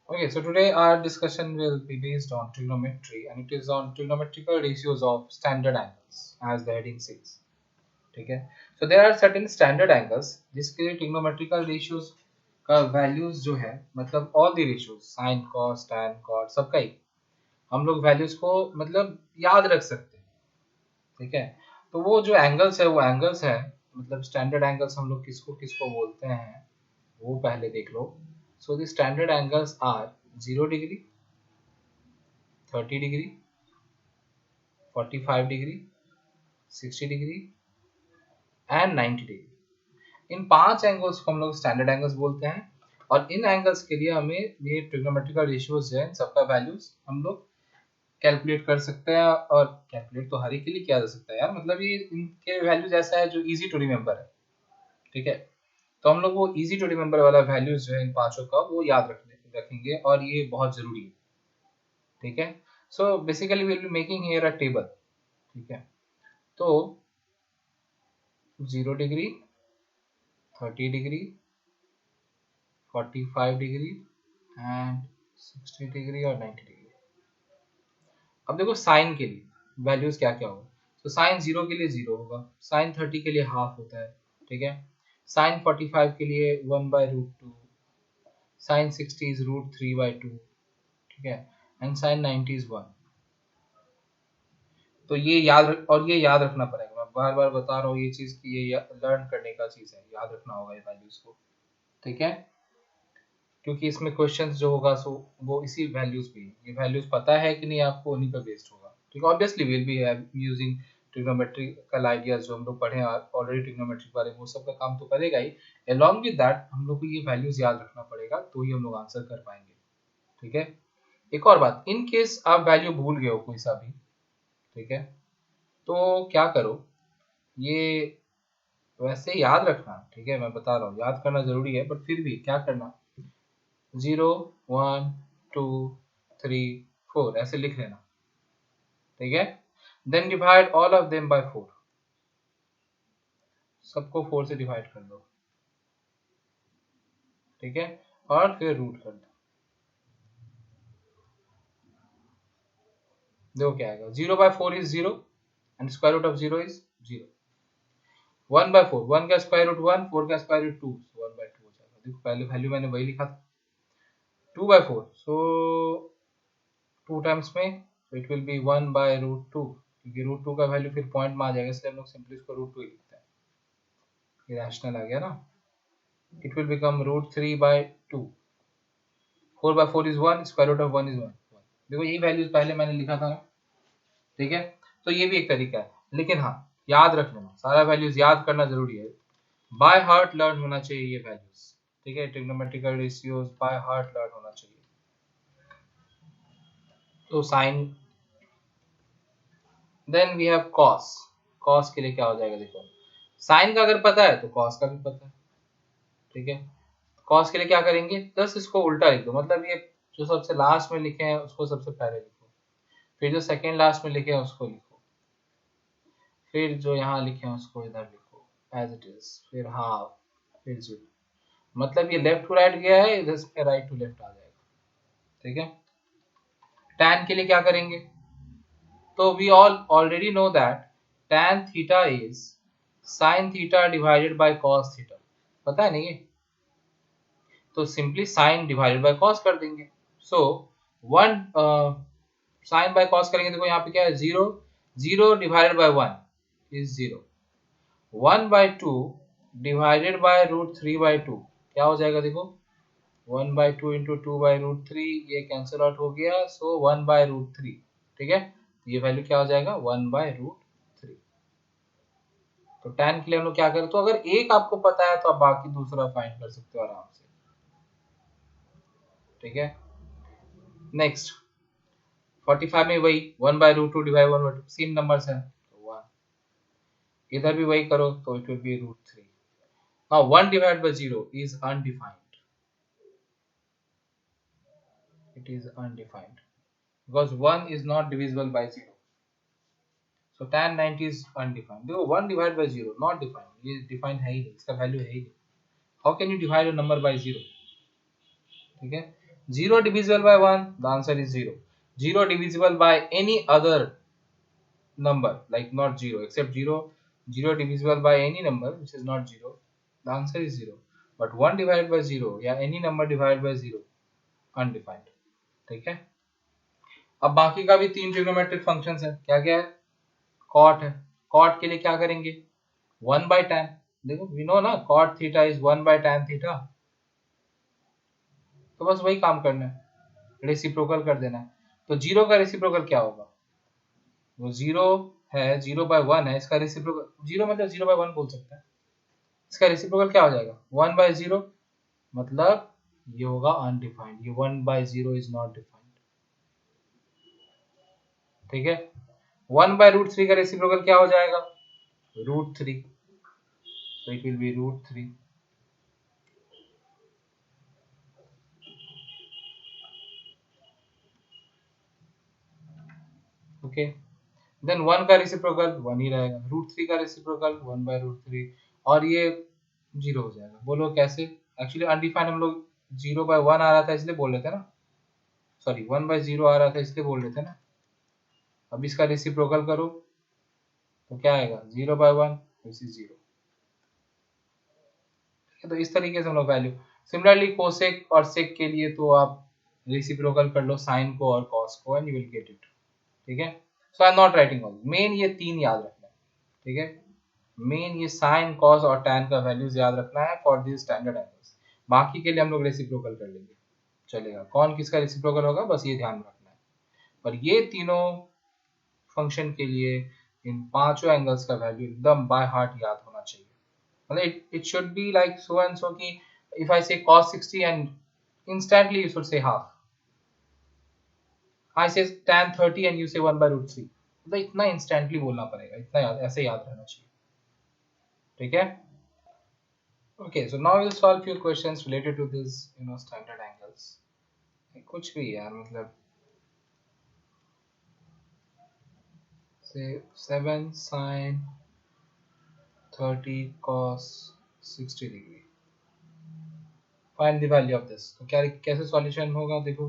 Okay, so today our discussion will be based on trigonometry and it is on trigonometrical ratios of standard angles as the heading says. ठीक है. So there are certain standard angles जिसके trigonometrical ratios का values जो है मतलब all the ratios sin cos tan cot सबका ही हम लोग values को मतलब याद रख सकते हैं. ठीक है. तो वो जो angles है वो angles है मतलब standard angles हम लोग किसको किसको बोलते हैं वो पहले देख लो. So the standard angles are 0 degree, 30 degree, 45 degree, 60 degree and 90 degree. इन पांच एंगल्स को हम लोग स्टैंडर्ड एंगल्स बोलते हैं और इन एंगल्स के लिए हमें ये ट्रिग्नोमेट्रिकल रेशियोज है सबका वैल्यूज हम लोग कैलकुलेट कर सकते हैं और कैलकुलेट तो हर एक के लिए किया जा सकता है यार मतलब ये इनके वैल्यूज ऐसा है जो इजी टू रिमेम्बर है. ठीक है. तो हम लोग वो इजी टू रिमेम्बर वाला वैल्यूज जो है इन पांचों का वो याद रखेंगे और ये बहुत जरूरी है. ठीक है. So basically will be making here a table. ठीक है. तो 0 degree, 30 degree, 45 degree and 60 degree और 90 डिग्री. अब देखो साइन के लिए वैल्यूज क्या क्या होगा. तो साइन 0 के लिए 0 होगा, साइन 30 के लिए हाफ होता है. ठीक है. साइन 45 के लिए 1/√2, साइन 60 इज √3/2. ठीक है. And sine 90 is 1. तो ये और ये याद रखना पड़ेगा. मैं बार बार बता रहा हूँ ये चीज की ये लर्न करने का चीज है, याद रखना होगा ये वैल्यूज को. ठीक है. क्योंकि इसमें क्वेश्चंस जो होगा सो वो इसी वैल्यूज पे ये वैल्यूज पता है कि नहीं आपको उन्हीं पे बेस्ड होगा. ठीक है. Obviously will be using trigonometrical ideas जो हम लोग पढ़े हैं ऑलरेडी ट्रिग्नोमेट्री के बारे में वो सब का काम तो करेगा ही. अलोंग विद दैट हम लोग को ये वैल्यूज याद रखना पड़ेगा तो ही हम लोग आंसर कर पाएंगे. ठीक है. एक और बात, इन केस आप वैल्यू भूल गए हो कोई सा भी, ठीक है, तो क्या करो, ये वैसे याद रखना. ठीक है. मैं बता रहा हूँ याद करना जरूरी है बट फिर भी क्या करना, 0 1 2 3 4 ऐसे लिख लेना. ठीक है. Then divide all of them by 4. सबको 4 से डिवाइड कर दो. ठीक है. और फिर रूट कर दो. देखो क्या आएगा. 0/4 is 0 and square root of 0 is 0. 1/4, 1 का स्क्वायर रूट 1, 4 का स्क्वायर रूट 2, 1/2 हो जाएगा. देखो पहले वैल्यू मैंने वही लिखा था 2/4. सो 2 टाइम्स में तो इट विल बी 1/√2 क्योंकि √2 का वैल्यू फिर पॉइंट में आ जाएगा इसलिए हम लोग सिंपली इसको √2 ही लिखते हैं. ये रैशनल आ गया ना. it will become √3/2. 4/4 is 1, square root of 1 is 1. देखो यही वैल्यूज पहले मैंने लिखा था ना. ठीक है. तो ये भी एक तरीका है लेकिन हाँ याद रख लेना, सारा वैल्यूज याद करना जरूरी है. बाय हार्ट लर्न होना चाहिए ये वैल्यूज. ठीक है. Trigonometrical ratios by heart learn होना चाहिए. तो sine, then we have cos. Cos के लिए क्या हो जाएगा देखो, साइन का अगर पता है तो कॉस का भी पता है. ठीक है. कॉस के लिए क्या करेंगे, बस इसको उल्टा लिख दो. मतलब ये जो सबसे लास्ट में लिखे हैं उसको सबसे पहले लिखो, फिर जो सेकंड लास्ट में लिखे हैं उसको लिखो, फिर जो यहाँ लिखे हैं उसको इधर लिखो एज इट इज, फिर हाफ, फिर जीरो. मतलब ये लेफ्ट टू राइट गया है, इधर से राइट टू लेफ्ट आ जाएगा. ठीक है. tan के लिए क्या करेंगे, तो we all already know that tan theta is sin theta divided by cos theta. पता है नहीं ये, तो simply sin divided by cos कर देंगे. So one sine by cos करेंगे. देखो यहाँ पे क्या है, 0 0 divided by 1 is 0. 1/2 divided by √3/2 क्या हो जाएगा देखो, 1/2 इंटू 2/√3, ये कैंसिल आउट हो गया. सो 1/√3. ठीक है. ये वैल्यू क्या हो जाएगा 1/√3. तो tan के लिए हम लोग क्या करें, तो अगर एक आपको पता है तो आप बाकी दूसरा फाइंड कर सकते हो आराम से. ठीक है. नेक्स्ट 45 में वही 1/√2 डिवाइड 1/2 सेम नंबर्स है तो 1. इधर भी वही करो तो it will be √3. Now 1 divided by 0 is undefined. It is undefined because 1 is not divisible by 0. So tan 90 is undefined. देखो 1 divided by 0 not defined. ये defined है ही नहीं, इसका वैल्यू है ही नहीं. How can you divide a number by 0? ठीक है. 0 divisible by 1, the answer is 0. 0 divisible by any other number, like not 0, except 0. 0 divisible by any number which is not 0, the answer is 0. But 1 divided by 0, या any number divided by 0, undefined. ठीक है, अब बाकी का भी 3 trigonometric functions है, क्या क्या है, कॉट है, कॉट के लिए क्या करेंगे, 1 by tan, देखो वी नो ना cot theta is 1 by tan theta, तो बस वही काम करना है, रेसिप्रोकल कर देना है। तो 0 का रेसिप्रोकल क्या होगा, वो 0 है, 0 by 1 है, इसका रेसिप्रोकल 0 मतलब 0 by 1 बोल सकते हैं, इसका रेसिप्रोकल क्या हो जाएगा 1 by 0, मतलब ये होगा अनडिफाइंड, ये 1 by 0 इज नॉट डिफाइंड। ठीक है, 1 by √3 का रेसिप्रोकल क्या हो जाएगा, √3, so it will be √3. Okay, then 1 का रेसिप्रोकल 1 ही रहेगा, √3 का रेसिप्रोकल 1 by √3, और ये 0 हो जाएगा। बोलो कैसे, एक्चुअली अनडिफाइंड हम लोग 0 by 1 आ रहा था इसलिए बोल रहे थे ना, सॉरी 1 by 0 आ रहा था इसलिए बोल रहे थे ना, अब इसका रेसिप्रोकल करो तो क्या आएगा 0 by 1, दिस इज 0। तो इस तरीके से हम लोग वैल्यू, सिमिलरली कोसेक और सेक के लिए तो आप रेसिप्रोकल कर लो साइन को और कॉस को and you will get it. ठीक है, so I am not writing all, main ये 3 याद रखना है। ठीक है, मेन ये साइन कॉस और टैन का वैल्यूज याद रखना है फॉर दिस स्टैंडर्ड एंगल्स, बाकी के लिए हम लोग रेसिप्रोकल कर लेंगे, चलेगा, कौन किसका रेसिप्रोकल होगा बस ये ध्यान रखना है। पर ये तीनों फंक्शन के लिए इन पांचों एंगल्स का वैल्यू एकदम बाय हार्ट याद होना चाहिए, मतलब it should be like so and so कि if I say cos 60 and instantly you should say half, I say tan 30 and you say 1 by √3, मतलब इतना instantly बोलना पड़ेगा, इतना याद, ऐसे याद रहना चाहिए। ठीक है, okay, so now we'll solve few questions related to this standard angles, कुछ भी यार, मतलब say 7 sin 30 cos 60 degree, find the value of this, तो क्या कैसे सॉल्यूशन होगा, देखो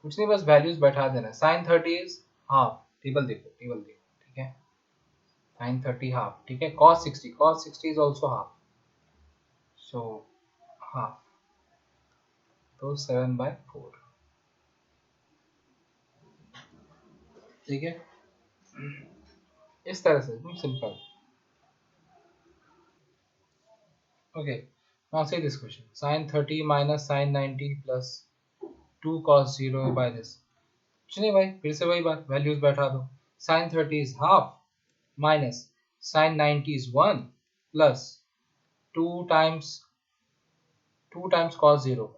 कुछ नहीं, बस वैल्यूज बैठा देना, sin 30 इज हाफ, टेबल देखो, टेबल देखो, ठीक है, sin 30 हाफ, ठीक है, cos 60 is also half, so half, तो 7/4, ठीक है, इस तरह से एकदम simple. Okay, now see this question, sin 30 minus sin 90 plus 2 cos 0 by this, कुछ नहीं भाई, फिर से वही बात, वैल्यूज बैठा दो, sin 30 is half minus sin 90 is 1 plus 2 times cos 0,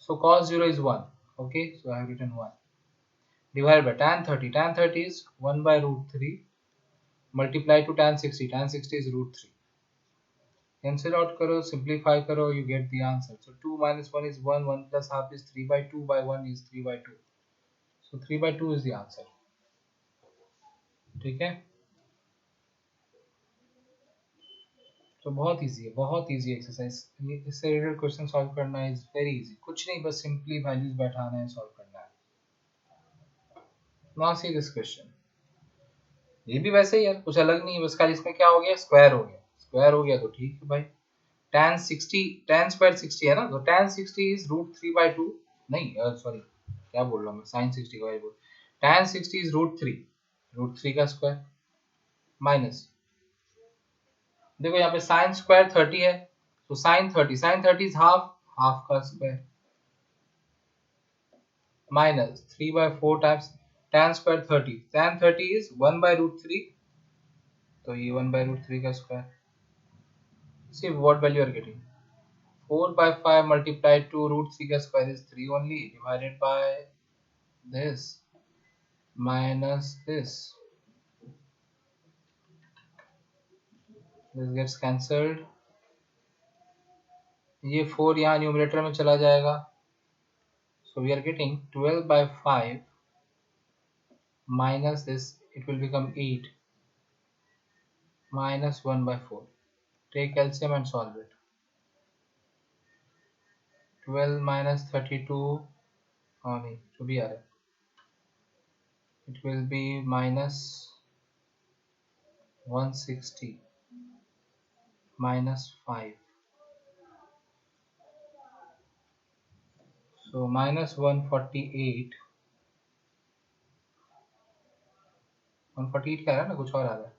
so cos 0 is 1, okay, so I have written 1 divided by tan 30, tan 30 is 1 by √3 multiply to tan 60, tan 60 is √3, cancel out karo, simplify karo, you get the answer, so 2 minus 1 is 1, 1 plus half is 3 by 2 by 1 is 3 by 2, so 3 by 2 is the answer। ठीक है, तो बहुत easy है, बहुत easy exercise, इससे related question solve करना is very easy, कुछ नहीं, बस सिंपली वैल्यूज बैठाना है, सॉल्व करना है। नाउ सी दिस क्वेश्चन, ये भी वैसे ही यार, कुछ अलग नहीं है, बस खाली इसमें क्या हो गया, स्क्वायर हो गया, स्क्वायर हो गया तो ठीक है भाई, tan 60, tan स्क्वायर 60 है ना, तो tan 60 इज √3/2, नहीं सॉरी क्या बोल रहा हूँ मैं, sin 60 का बोल, tan 60 इज √3 का स्क्वायर माइनस, देखो यहाँ पे sin स्क्वायर 30 है, तो sin 30 इज हाफ, हाफ का square minus 3/4 times tan square 30, tan 30 is 1 by √3, तो ये 1 by √3 का square, see what value you are getting, 4/5 multiplied to √3 का square is 3 only, divided by this minus this gets cancelled, ये 4 यहाँ numerator में चला जाएगा, so we are getting 12/5 minus this, it will become 8 minus 1/4, take LCM and solve it, 12 minus 32 हाँ नहीं जो भी आ रहा है, it will be minus 160 minus 5, so minus 148. 148 क्या आ रहा है ना, कुछ और आ रहा है,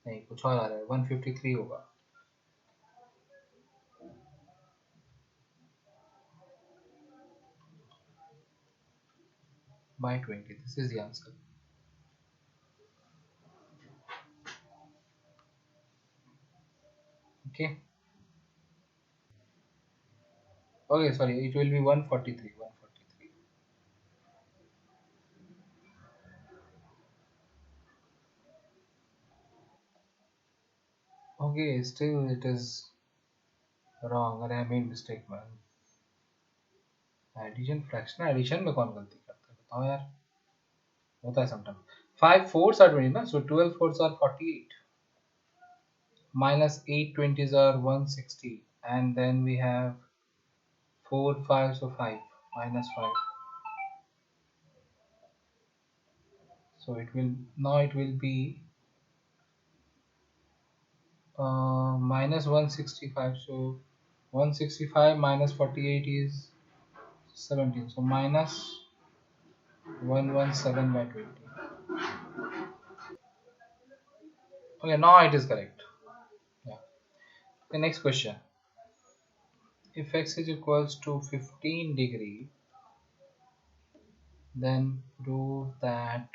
नहीं कुछ और आ रहा है, 153 होगा। by 20, this is the answer. Okay, okay, sorry, it will be 143. 143. Okay, still it is wrong and I made mistake man. Addition, fraction addition में कौन गलती करता है बताओ यार, होता है sometimes. 5 fours are 20 ना, so 12 fours are 48, minus 8 20s are 160, and then we have 4 5, so 5 minus 5, so it will, now it will be minus 165, so 165 minus 48 is 17, so minus 117 by 20. Okay, now it is correct. Yeah. The next question, if x is equals to 15 degree, then prove that,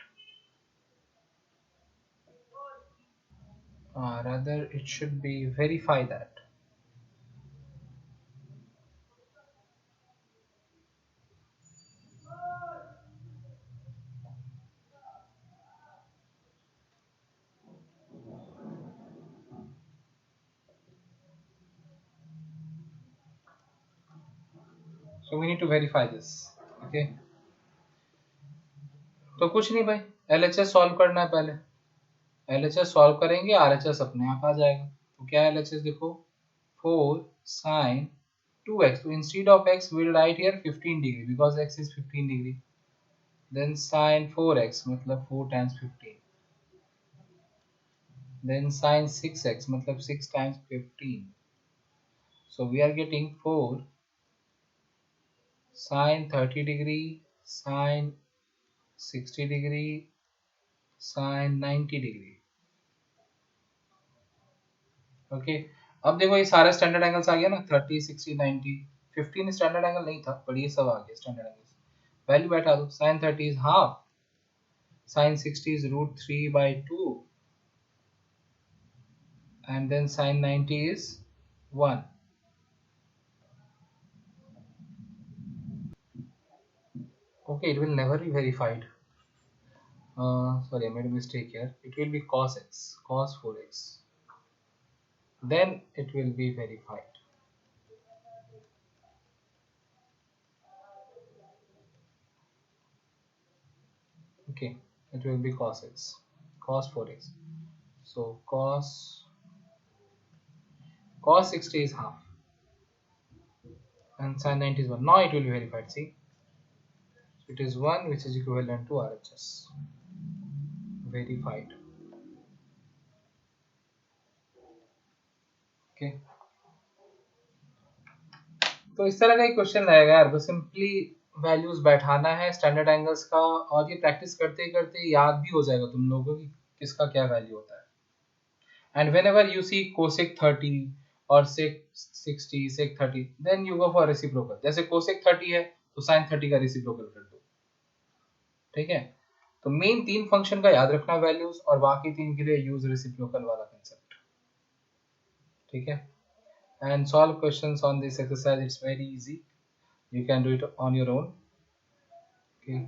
rather it should be verify that. So we need to verify this. Okay, तो कुछ नहीं भाई, LHS solve करना है पहले, LHS solve करेंगे, RHS अपने आप आ जाएगा। तो क्या है LHS देखो, 4 sin 2x, so instead of x we'll write here 15 degree because x is 15 degree, then sin 4x मतलब 4 times 15, then sin 6x मतलब 6 times 15, so we are getting 4 sin 30 degree, sin 60 degree, sin 90 degree. Okay, अब देखो ये सारे standard angles आ गया ना, 30 60 90, 15 standard angle नहीं था पर ये सब आ गया स्टैंडर्ड एंगल्स, वैल्यू बैठा दो, sin 30 is half, sin 60 is root 3 by 2, and then sin 90 is 1. Okay, it will never be verified. Sorry, I made a mistake here. It will be cos x, cos 4x. Then it will be verified. Okay, it will be cos x, cos 4x. So cos 60 is half, and sin 90 is 1. Now it will be verified. See, it is 1 which is equivalent to RHS. Verified. Okay. तो इस तरह का एक question रहेगा यार, बस simply values बैठाना है स्टैंडर्ड एंगल्स का, और ये प्रैक्टिस करते करते याद भी हो जाएगा तुम लोगों को कि किसका क्या वैल्यू होता है। And whenever you see cosec 30 और sec 60 sec 30, then you go for reciprocal. जैसे कोसेक 30 है तो साइन 30 का रेसिप्रोकल कर दो, ठीक है। तो मेन 3 फंक्शन का याद रखना वैल्यूज, और बाकी 3 के लिए यूज रेसिप्रोकल वाला कंसेप्ट, ठीक है। And solve questions on this exercise, it's very easy, you can do it on your own, okay।